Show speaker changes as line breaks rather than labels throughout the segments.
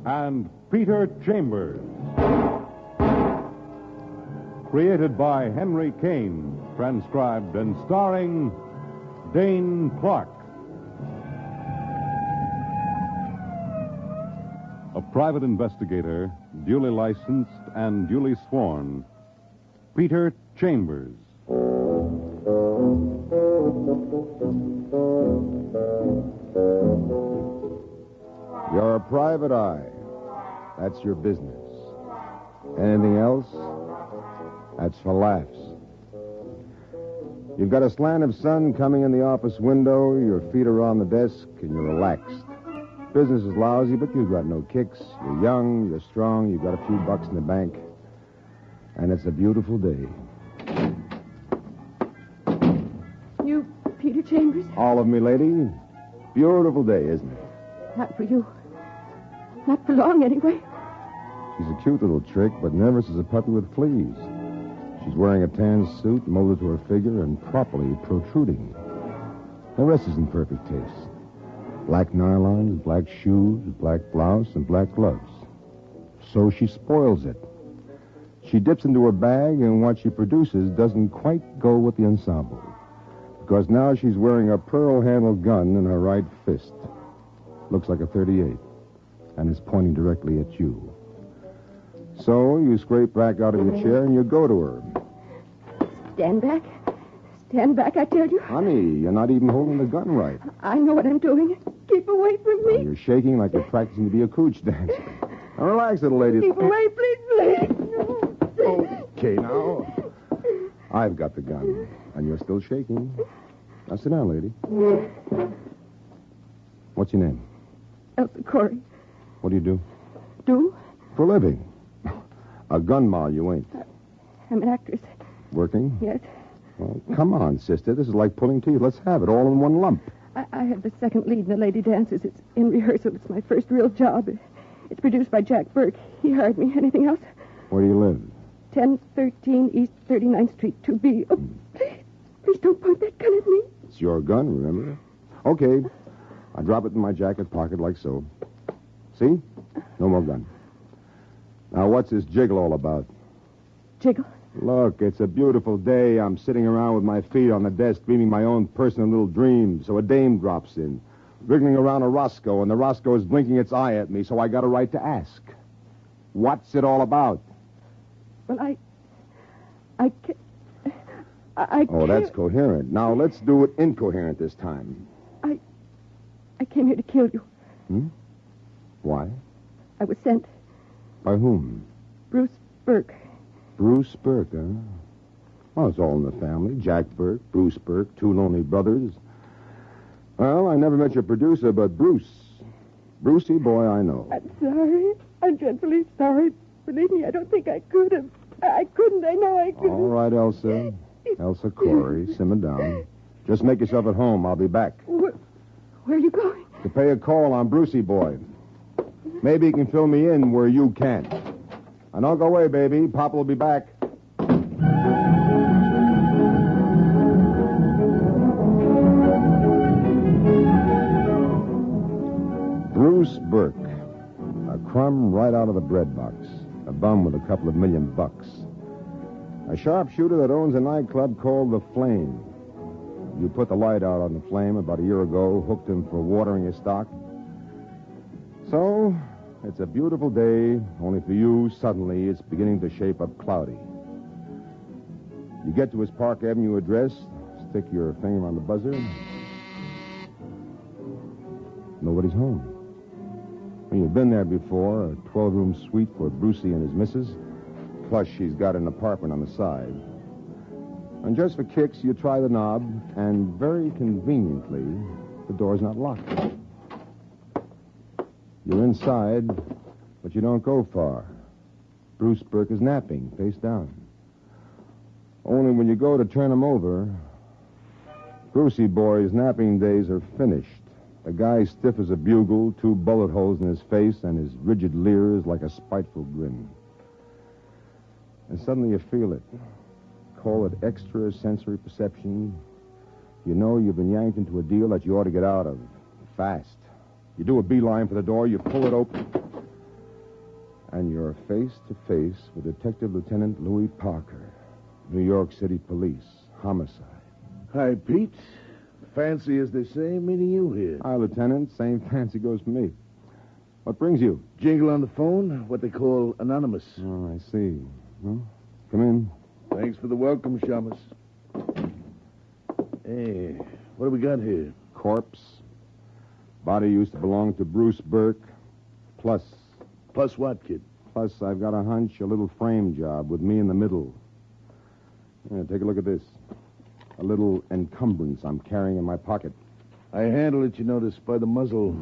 and Peter Chambers. Created by Henry Kane, transcribed and starring Dane Clark. A private investigator, duly licensed and duly sworn, Peter Chambers.
You're a private eye. That's your business. Anything else? That's for laughs. You've got a slant of sun coming in the office window, your feet are on the desk, and you're relaxed. Business is lousy, but you've got no kicks. You're young, you're strong, you've got a few bucks in the bank. And it's a beautiful day.
You, Peter Chambers?
All of me, lady. Beautiful day, isn't it?
Not for you. Not for long, anyway.
She's a cute little trick, but nervous as a puppy with fleas. She's wearing a tan suit molded to her figure and properly protruding. The rest is in perfect taste. Black nylons, black shoes, black blouse, and black gloves. So she spoils it. She dips into her bag, and what she produces doesn't quite go with the ensemble. Because now she's wearing a pearl-handled gun in her right fist. Looks like a .38, and is pointing directly at you. So you scrape back out of your chair, and you go to her.
Stand back. Stand back, I tell you.
Honey, you're not even holding the gun right.
I know what I'm doing. Keep away from me.
You're shaking like you're practicing to be a cooch dancer. Now relax, little lady.
Keep away, please, please. No.
Okay, now. I've got the gun, and you're still shaking. Now sit down, lady. What's your name?
Elsa Corey.
What do you do?
Do?
For a living. A gun moll, you ain't.
I'm an actress.
Working?
Yes.
Well, come on, sister. This is like pulling teeth. Let's have it all in one lump.
I have the second lead in the Lady Dances. It's in rehearsal. It's my first real job. It's produced by Jack Burke. He hired me. Anything else?
Where do you live?
1013 East 39th Street, 2B. Oh, please don't point that gun at me.
It's your gun, remember? Okay. I drop it in my jacket pocket like so. See? No more gun. Now, what's this jiggle all about?
Jiggle?
Look, it's a beautiful day. I'm sitting around with my feet on the desk, dreaming my own personal little dream. So a dame drops in, wriggling around a Roscoe, and the Roscoe is blinking its eye at me, so I got a right to ask. What's it all about?
Well, I can't.
Oh, that's coherent. Now, let's do it incoherent this time.
I came here to kill you.
Why?
I was sent.
By whom?
Bruce Burke.
Bruce Burke, huh? Well, it's all in the family. Jack Burke, Bruce Burke, two lonely brothers. Well, I never met your producer, but Bruce. Brucey boy, I know.
I'm sorry. I'm dreadfully sorry. Believe me, I don't think I could have. I couldn't. I know I couldn't.
All right, Elsa. Elsa Corey, simmer down. Just make yourself at home. I'll be back.
Where are you going?
To pay a call on Brucey boy. Maybe he can fill me in where you can't. Now, don't go away, baby. Papa will be back. Bruce Burke. A crumb right out of the bread box. A bum with a couple of $1 million. A sharpshooter that owns a nightclub called The Flame. You put the light out on The Flame about a year ago, hooked him for watering his stock. So, it's a beautiful day, only for you, suddenly, it's beginning to shape up cloudy. You get to his Park Avenue address, stick your finger on the buzzer. Nobody's home. Well, you've been there before, a 12-room suite for Brucey and his missus. Plus, she's got an apartment on the side. And just for kicks, you try the knob, and very conveniently, the door's not locked. You're inside, but you don't go far. Bruce Burke is napping, face down. Only when you go to turn him over, Brucey boy's napping days are finished. The guy's stiff as a bugle, 2 bullet holes in his face, and his rigid leer is like a spiteful grin. And suddenly you feel it. Call it extrasensory perception. You know you've been yanked into a deal that you ought to get out of. Fast. You do a beeline for the door, you pull it open. are face to face with Detective Lieutenant Louis Parker, New York City Police, homicide.
Hi, Pete. Fancy, as they say, meeting you here.
Hi, Lieutenant. Same fancy goes for me. What brings you?
Jingle on the phone, what they call anonymous.
Oh, I see. Well, come in.
Thanks for the welcome, Shamus. Hey, what do we got here?
Corpse. Body used to belong to Bruce Burke. Plus
What, kid?
Plus, I've got a hunch, a little frame job with me in the middle. Yeah, take a look at this. A little encumbrance I'm carrying in my pocket.
I handle it, you notice, by the muzzle.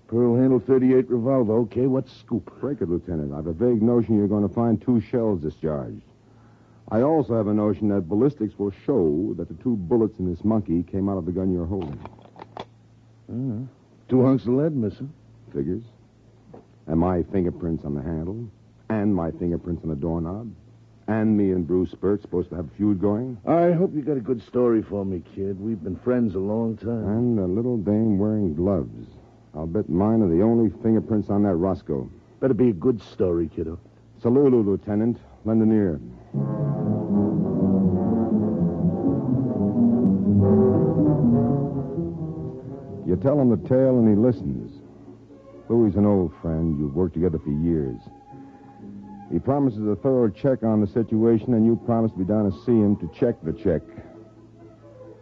Pearl handle 38 revolver. Okay, what's scoop?
Break it, Lieutenant. I've a vague notion you're going to find 2 shells discharged. I also have a notion that ballistics will show that the 2 bullets in this monkey came out of the gun you're holding.
2 hunks of lead missing.
Figures. And my fingerprints on the handle. And my fingerprints on the doorknob. And me and Bruce Burke supposed to have a feud going.
I hope you got a good story for me, kid. We've been friends a long time.
And a little dame wearing gloves. I'll bet mine are the only fingerprints on that Roscoe.
Better be a good story, kiddo.
Salulu, Lieutenant. Lend an ear. You tell him the tale and he listens. Louie's an old friend. You've worked together for years. He promises a thorough check on the situation, and you promise to be down to see him to check the check.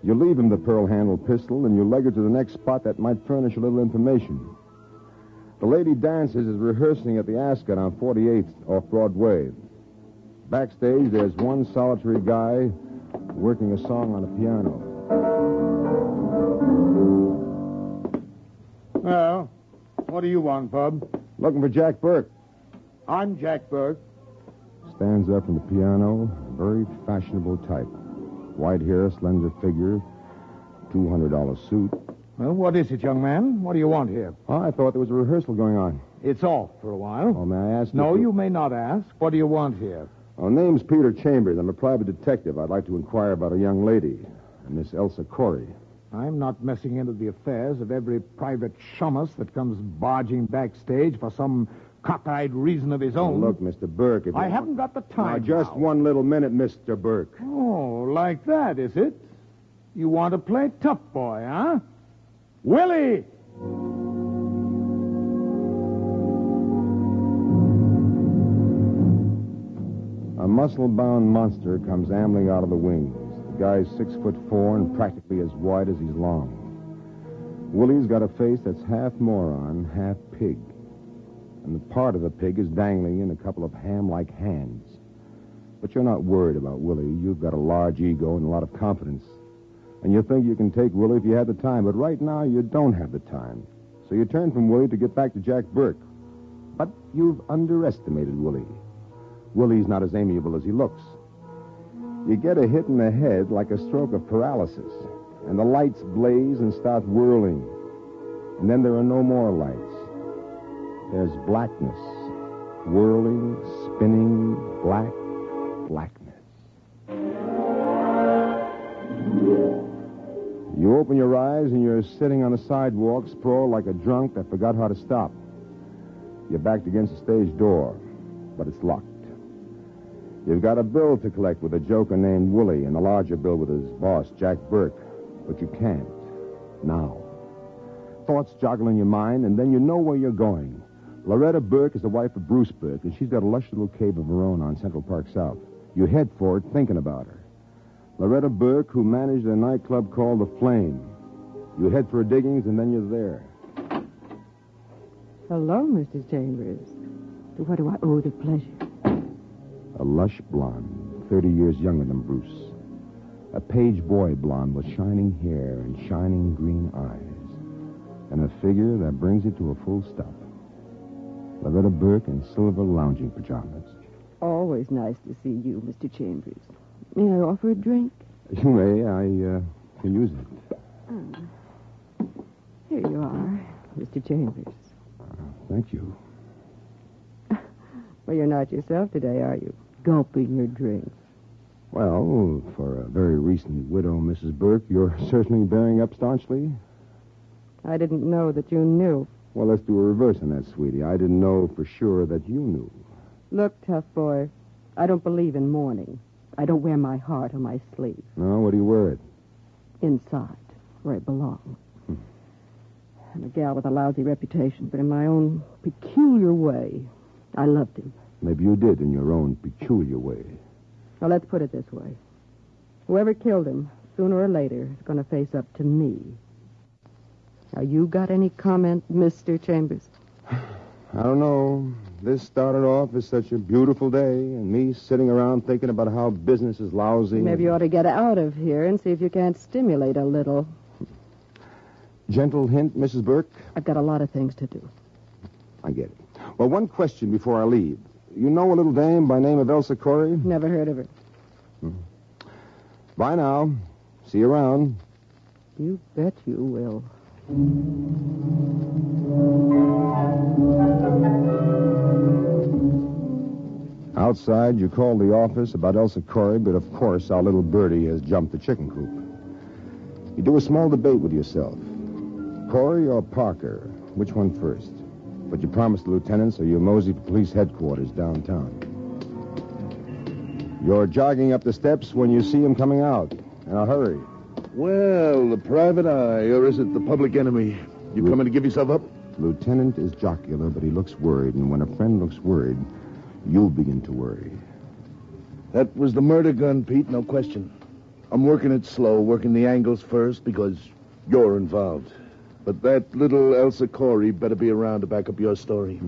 You leave him the pearl-handled pistol, and you leg her to the next spot that might furnish a little information. The Lady Dances is rehearsing at the Ascot on 48th off Broadway. Backstage, there's one solitary guy working a song on a piano.
Well, what do you want, Bub?
Looking for Jack Burke.
I'm Jack Burke.
Stands up from the piano, very fashionable type. White hair, slender figure, $200 suit.
Well, what is it, young man? What do you want here?
Oh, I thought there was a rehearsal going on.
It's off for a while.
Oh, may I ask
No, you may not ask. What do you want here?
Oh, name's Peter Chambers. I'm a private detective. I'd like to inquire about a young lady, Miss Elsa Corey.
I'm not messing into the affairs of every private shummus that comes barging backstage for some cockeyed reason of his own.
Look, Mr. Burke, if
I haven't got the time.
Just
now.
1 little minute, Mr. Burke.
Oh, like that, is it? You want to play tough boy, huh? Willie!
A muscle-bound monster comes ambling out of the wings. The guy's 6'4" and practically as wide as he's long. Willie's got a face that's half moron, half pig. And the part of the pig is dangling in a couple of ham-like hands. But you're not worried about Willie. You've got a large ego and a lot of confidence. And you think you can take Willie if you had the time. But right now, you don't have the time. So you turn from Willie to get back to Jack Burke. But you've underestimated Willie. Willie's not as amiable as he looks. You get a hit in the head like a stroke of paralysis. And the lights blaze and start whirling. And then there are no more lights. There's blackness. Whirling, spinning, blackness. You open your eyes and you're sitting on the sidewalk, sprawled like a drunk that forgot how to stop. You're backed against the stage door, but it's locked. You've got a bill to collect with a joker named Willie and a larger bill with his boss, Jack Burke, but you can't. Now. Thoughts joggle in your mind, and then you know where you're going. Loretta Burke is the wife of Bruce Burke, and she's got a lush little cave of her own on Central Park South. You head for it thinking about her. Loretta Burke, who managed a nightclub called The Flame. You head for her diggings, and then you're there.
Hello, Mr. Chambers. To what do I owe the pleasure?
A lush blonde, 30 years younger than Bruce. A page boy blonde with shining hair and shining green eyes. And a figure that brings it to a full stop. Loretta Burke in silver lounging pajamas.
Always nice to see you, Mr. Chambers. May I offer a drink?
You may. I can use it.
Here you are, Mr. Chambers.
Thank you.
Well, you're not yourself today, are you? Gulping your drinks.
Well, for a very recent widow, Mrs. Burke, you're certainly bearing up staunchly.
I didn't know that you knew.
Well, let's do a reverse on that, sweetie. I didn't know for sure that you knew.
Look, tough boy, I don't believe in mourning. I don't wear my heart on my sleeve.
No, what do you wear it?
Inside, where it belongs. I'm a gal with a lousy reputation, but in my own peculiar way, I loved him.
Maybe you did in your own peculiar way.
Now, let's put it this way. Whoever killed him, sooner or later, is going to face up to me. Now, you got any comment, Mr. Chambers?
I don't know. This started off as such a beautiful day, and me sitting around thinking about how business is lousy.
Maybe you ought to get out of here and see if you can't stimulate a little.
Gentle hint, Mrs. Burke?
I've got a lot of things to do.
I get it. Well, one question before I leave. You know a little dame by name of Elsa Corey?
Never heard of her.
Bye now. See you around.
You bet you will.
Outside, you called the office about Elsa Corey, but of course our little birdie has jumped the chicken coop. You do a small debate with yourself. Corey or Parker? Which one first? But you promised the lieutenant, so you mosey to police headquarters downtown. You're jogging up the steps when you see him coming out. In a hurry.
Well, the private eye, or is it the public enemy? You coming to give yourself up?
Lieutenant is jocular, but he looks worried, and when a friend looks worried, you begin to worry.
That was the murder gun, Pete, no question. I'm working it slow, working the angles first, because you're involved. But that little Elsa Corey better be around to back up your story.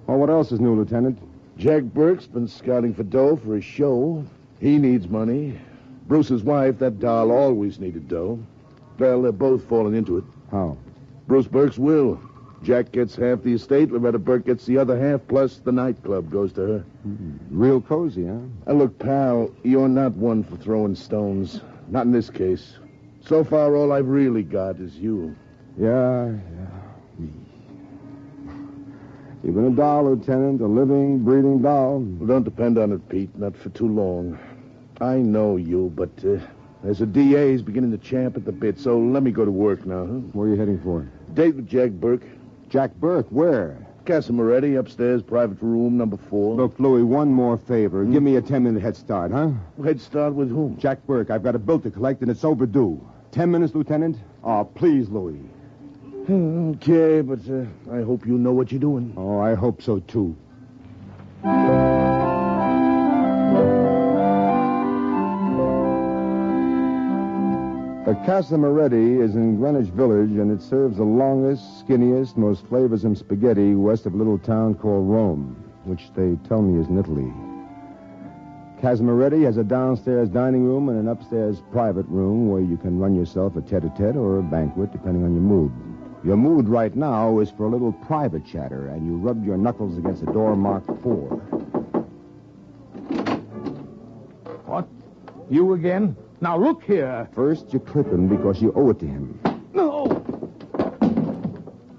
Well, what else is new, Lieutenant?
Jack Burke's been scouting for dough for his show. He needs money. Bruce's wife, that doll, always needed dough. Well, they're both falling into it.
How?
Bruce Burke's will. Jack gets half the estate, Loretta Burke gets the other half, plus the nightclub goes to her.
Real cozy, huh?
Look, pal, you're not one for throwing stones. Not in this case. So far, all I've really got is you.
Yeah. You've been a doll, Lieutenant, a living, breathing doll.
Well, don't depend on it, Pete, not for too long. I know you, but as a DA, he's beginning to champ at the bit, so let me go to work now, huh?
Where are you heading for?
Date with Jack Burke.
Jack Burke, where?
Casa Moretti, upstairs, private room, number 4.
Look, Louie, one more favor. Give me a 10-minute head start, huh?
Head start with whom?
Jack Burke, I've got a bill to collect, and it's overdue. 10 minutes, Lieutenant? Oh, please, Louie.
Okay, but I hope you know what you're doing.
Oh, I hope so, too. The Casa Moretti is in Greenwich Village, and it serves the longest, skinniest, most flavorsome spaghetti west of a little town called Rome, which they tell me is in Italy. Casa Moretti has a downstairs dining room and an upstairs private room where you can run yourself a tete-a-tete or a banquet, depending on your mood. Your mood right now is for a little private chatter, and you rub your knuckles against a door marked 4.
What? You again? Now, look here.
First, you clip him because you owe it to him.
No.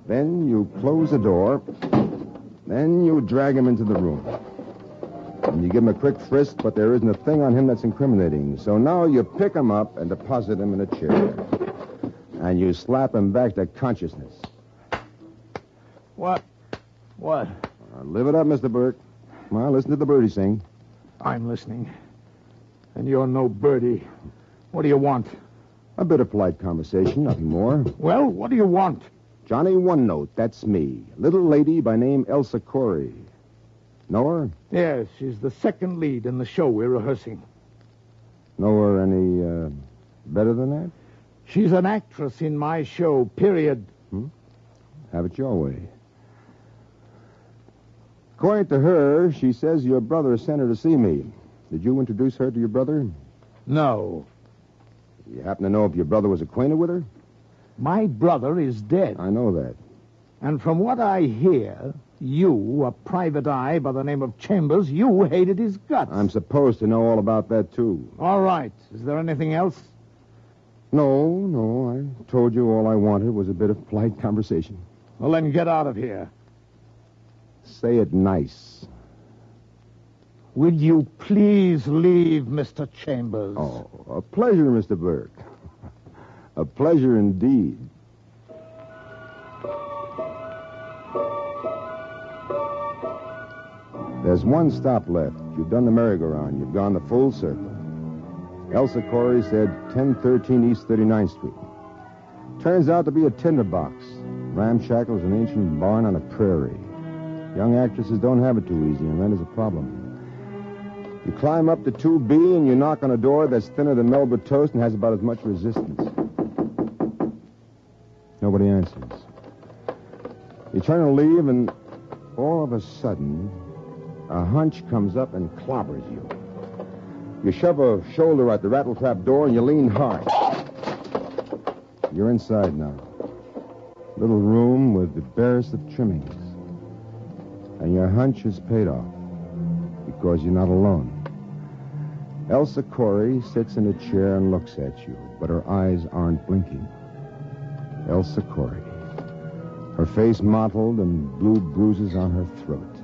Then you close the door. Then you drag him into the room. And you give him a quick frisk, but there isn't a thing on him that's incriminating. So now you pick him up and deposit him in a chair. And you slap him back to consciousness.
What?
Live it up, Mr. Burke. Well, listen to the birdie sing.
I'm listening. And you're no birdie. What do you want?
A bit of polite conversation, nothing more.
Well, what do you want?
Johnny One Note, that's me. Little lady by name Elsa Corey. Know her?
Yes, she's the second lead in the show we're rehearsing.
Know her any better than that?
She's an actress in my show, period.
Have it your way. According to her, she says your brother sent her to see me. Did you introduce her to your brother?
No.
You happen to know if your brother was acquainted with her?
My brother is dead.
I know that.
And from what I hear, you, a private eye by the name of Chambers, you hated his guts.
I'm supposed to know all about that, too.
All right. Is there anything else?
No. I told you all I wanted was a bit of polite conversation.
Well, then get out of here.
Say it nice.
Will you please leave, Mr. Chambers?
Oh, a pleasure, Mr. Burke. A pleasure indeed. There's one stop left. You've done the merry-go-round. You've gone the full circle. Elsa Corey said 1013 East 39th Street. Turns out to be a tinderbox. Ramshackle as an ancient barn on a prairie. Young actresses don't have it too easy, and rent is a problem. You climb up to 2B and you knock on a door that's thinner than Melba toast and has about as much resistance. Nobody answers. You turn to leave, and all of a sudden, a hunch comes up and clobbers you. You shove a shoulder at the rattletrap door and you lean hard. You're inside now. Little room with the barest of trimmings. And your hunch is paid off because you're not alone. Elsa Corey sits in a chair and looks at you, but her eyes aren't blinking. Elsa Corey. Her face mottled and blue bruises on her throat.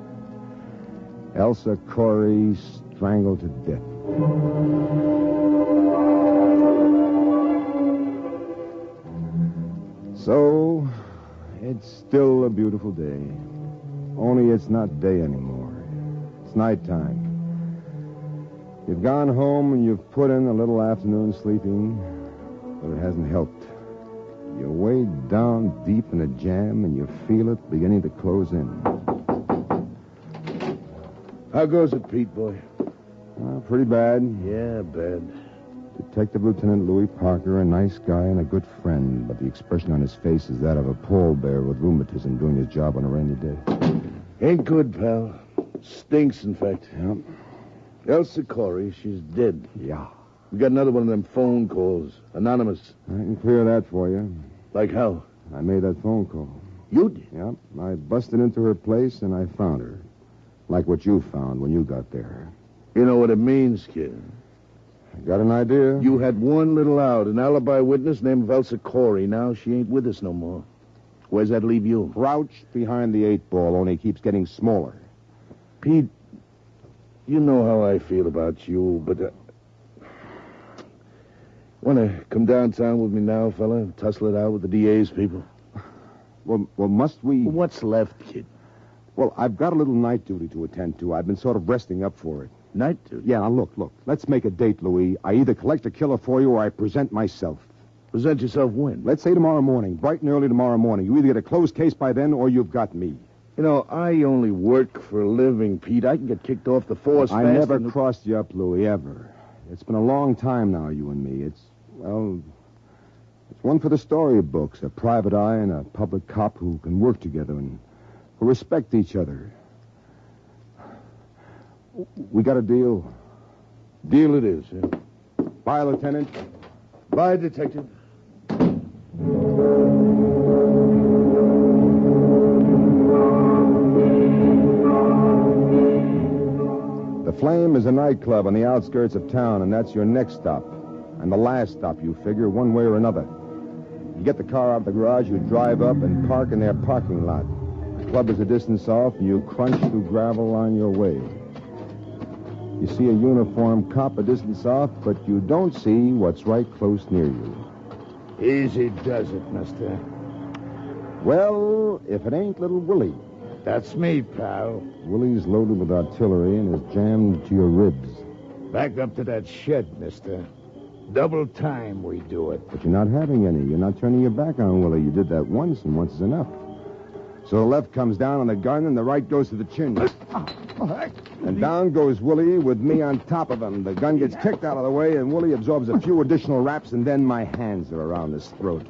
Elsa Corey strangled to death. So, it's still a beautiful day. Only it's not day anymore. It's nighttime. You've gone home and you've put in a little afternoon sleeping, but it hasn't helped. You're way down deep in a jam and you feel it beginning to close in.
How goes it, Pete, boy?
Pretty bad.
Yeah, bad.
Detective Lieutenant Louis Parker, a nice guy and a good friend, but the expression on his face is that of a pallbearer with rheumatism doing his job on a rainy day.
Ain't good, pal. Stinks, in fact.
Yep.
Elsa Corey, she's dead.
Yeah.
We got another one of them phone calls. Anonymous.
I can clear that for you.
Like how?
I made that phone call.
You did?
Yep. I busted into her place and I found her. Like what you found when you got there.
You know what it means, kid.
I got an idea.
You had one little out, an alibi witness named Elsa Corey. Now she ain't with us no more. Where's that leave you?
Crouched behind the 8-ball, only keeps getting smaller.
Pete, you know how I feel about you, but... Want to come downtown with me now, fella? Tussle it out with the DA's people?
Well, must we...
What's left, kid?
Well, I've got a little night duty to attend to. I've been sort of resting up for it.
Night duty?
Yeah, now look. Let's make a date, Louis. I either collect a killer for you or I present myself.
Present yourself when?
Let's say tomorrow morning, bright and early tomorrow morning. You either get a closed case by then or you've got me.
You know, I only work for a living, Pete. I can get kicked off the force
I
fast
never
and...
crossed you up, Louis, ever. It's been a long time now, you and me. It's one for the storybooks, a private eye and a public cop who can work together and who respect each other. We got a deal.
Deal it is, yeah.
Bye, Lieutenant.
Bye, Detective.
The Flame is a nightclub on the outskirts of town, and that's your next stop. And the last stop, you figure, one way or another. You get the car out of the garage, you drive up and park in their parking lot. The club is a distance off, and you crunch through gravel on your way. You see a uniformed cop a distance off, but you don't see what's right close near you.
Easy does it, mister.
Well, if it ain't little Willie.
That's me, pal.
Willie's loaded with artillery and is jammed to your ribs.
Back up to that shed, mister. Double time we do it.
But you're not having any. You're not turning your back on Willie. You did that once, and once is enough. So the left comes down on the gun, and the right goes to the chin. And down goes Willie with me on top of him. The gun gets kicked out of the way, and Willie absorbs a few additional raps, and then my hands are around his throat.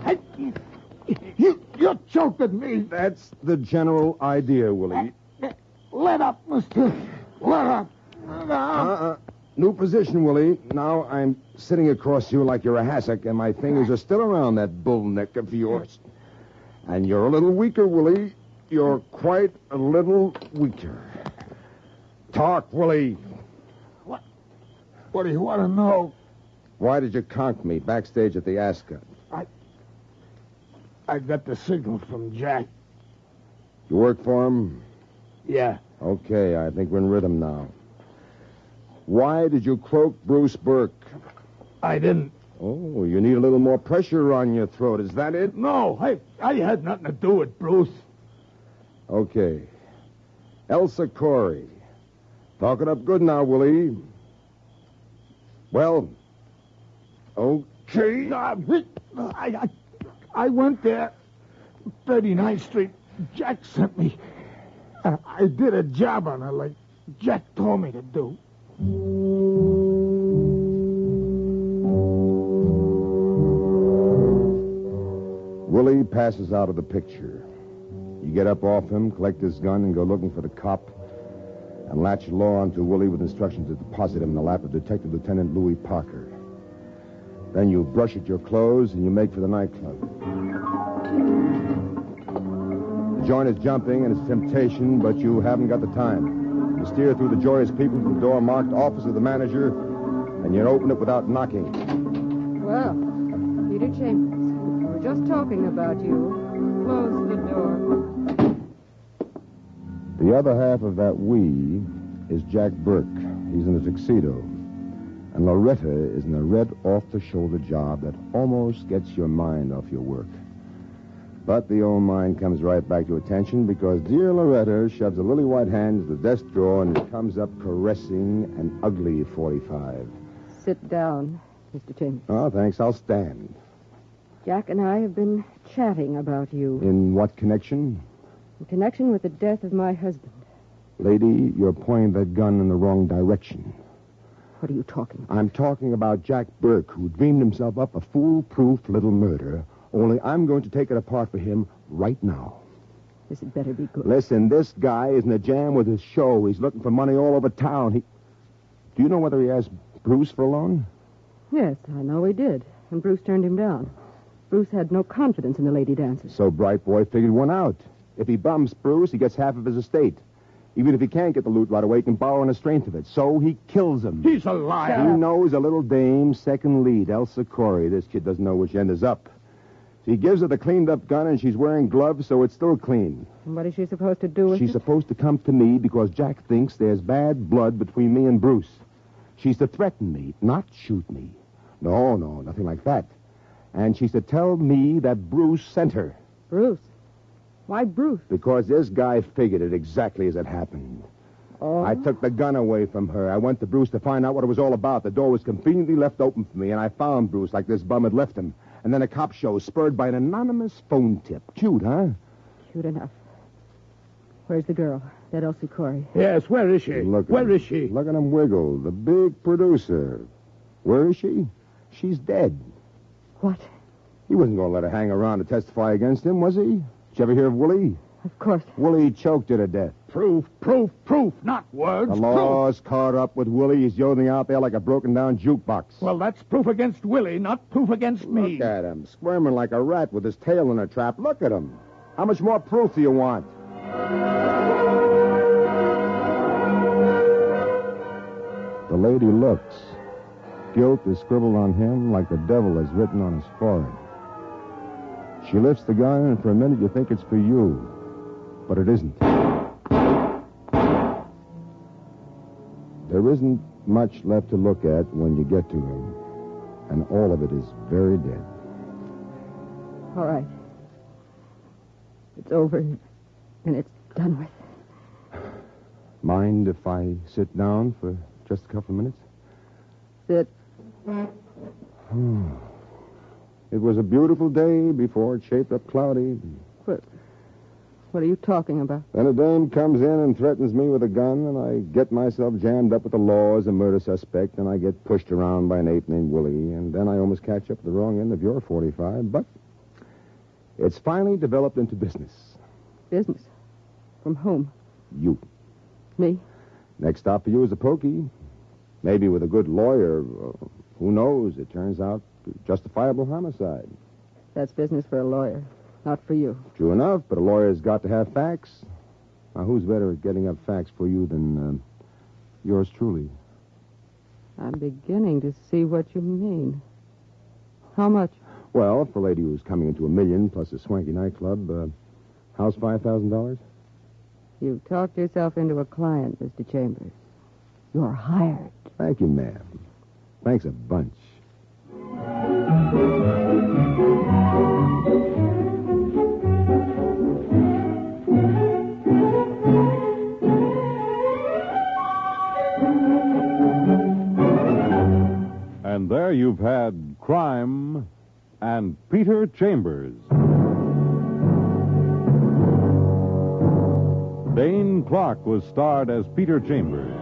You're choking me.
That's the idea, Willie.
Let up, mister. Let up.
New position, Willie. Now I'm sitting across you like you're a hassock, and my fingers are still around that bull neck of yours. And you're a little weaker, Willie. You're quite a little weaker. Talk, Willie.
What do you want to know?
Why did you conk me backstage at the Ascot?
I got the signal from Jack.
You work for him?
Yeah.
Okay, I think we're in rhythm now. Why did you croak Bruce Burke?
I didn't.
Oh, you need a little more pressure on your throat. Is that it?
No, I had nothing to do with Bruce.
Okay. Elsa Corey. Talk it up good now, Willie. Well, okay.
I went there. 39th Street. Jack sent me. I did a job on her like Jack told me to do.
Willie passes out of the picture. You get up off him, collect his gun, and go looking for the cop, and latch law onto Willie with instructions to deposit him in the lap of Detective Lieutenant Louis Parker. Then you brush at your clothes, and you make for the nightclub. The joint is jumping, and it's a temptation, but you haven't got the time. You steer through the joyous people to the door marked Office of the Manager, and you open it without knocking.
Well, Peter Chambers, we were just talking about you. Close the door.
The other half of that we is Jack Burke. He's in a tuxedo. And Loretta is in a red off-the-shoulder job that almost gets your mind off your work. But the old mind comes right back to attention because dear Loretta shoves a lily white hand into the desk drawer and comes up caressing an ugly 45.
Sit down, Mr. Chambers.
Oh, thanks. I'll stand.
Jack and I have been chatting about you.
In what connection?
In connection with the death of my husband.
Lady, you're pointing that gun in the wrong direction.
What are you talking about?
I'm talking about Jack Burke, who dreamed himself up a foolproof little murder, only I'm going to take it apart for him right now.
This had better be good.
Listen, this guy is in a jam with his show. He's looking for money all over town. Do you know whether he asked Bruce for a loan?
Yes, I know he did. And Bruce turned him down. Bruce had no confidence in the lady dancers.
So Bright Boy figured one out. If he bums Bruce, he gets half of his estate. Even if he can't get the loot right away, he can borrow on the strength of it. So he kills him.
He's a liar.
He knows a little dame, second lead, Elsa Corey. This kid doesn't know which end is up. So he gives her the cleaned-up gun, and she's wearing gloves, so it's still clean.
And what is she supposed to do with
She's
it?
supposed to come to me because Jack thinks there's bad blood between me and Bruce. She's to threaten me, not shoot me. No, nothing like that. And she's to tell me that Bruce sent her.
Bruce? Why Bruce?
Because this guy figured it exactly as it happened.
Oh.
I took the gun away from her. I went to Bruce to find out what it was all about. The door was conveniently left open for me, and I found Bruce like this bum had left him. And then a cop show, spurred by an anonymous phone tip. Cute, huh?
Cute enough. Where's the girl? That Elsie Corey.
Yes, where is she? Where is she?
Look at him wiggle. The big producer. Where is she? She's dead.
What?
He wasn't going to let her hang around to testify against him, was he? Did you ever hear of Willie?
Of course.
Willie choked her to death.
Proof, not words.
The law's caught up with Willie. He's yodeling out there like a broken-down jukebox.
Well, that's proof against Willie, not proof against me.
Look at him, squirming like a rat with his tail in a trap. Look at him. How much more proof do you want? The lady looks. Guilt is scribbled on him like the devil is written on his forehead. She lifts the gun, and for a minute you think it's for you. But it isn't. There isn't much left to look at when you get to him. And all of it is very dead.
All right. It's over, and it's done with.
Mind if I sit down for just a couple of minutes?
Sit.
It was a beautiful day before it shaped up cloudy.
What are you talking about?
Then a dame comes in and threatens me with a gun, and I get myself jammed up with the law as a murder suspect, and I get pushed around by an ape named Willie, and then I almost catch up at the wrong end of your 45, but it's finally developed into business.
Business? From whom?
You.
Me?
Next stop for you is a pokey. Maybe with a good lawyer. Who knows? It turns out justifiable homicide.
That's business for a lawyer, not for you.
True enough, but a lawyer's got to have facts. Now, who's better at getting up facts for you than yours truly?
I'm beginning to see what you mean. How much?
Well, for a lady who's coming into $1 million plus a swanky nightclub, how's $5,000?
You've talked yourself into a client, Mr. Chambers. You're hired.
Thank you, ma'am. Thanks a bunch.
Crime and Peter Chambers. Dane Clark was starred as Peter Chambers.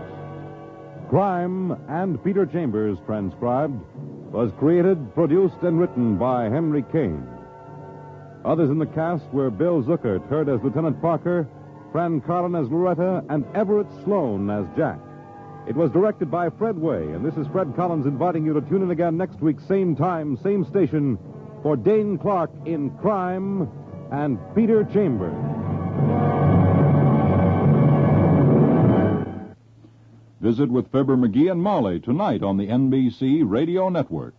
Crime and Peter Chambers, transcribed, was created, produced, and written by Henry Kane. Others in the cast were Bill Zuckert, heard as Lieutenant Parker, Fran Carlin as Loretta, and Everett Sloan as Jack. It was directed by Fred Way, and this is Fred Collins inviting you to tune in again next week, same time, same station, for Dane Clark in Crime and Peter Chambers.
Visit with Fibber McGee and Molly tonight on the NBC Radio Network.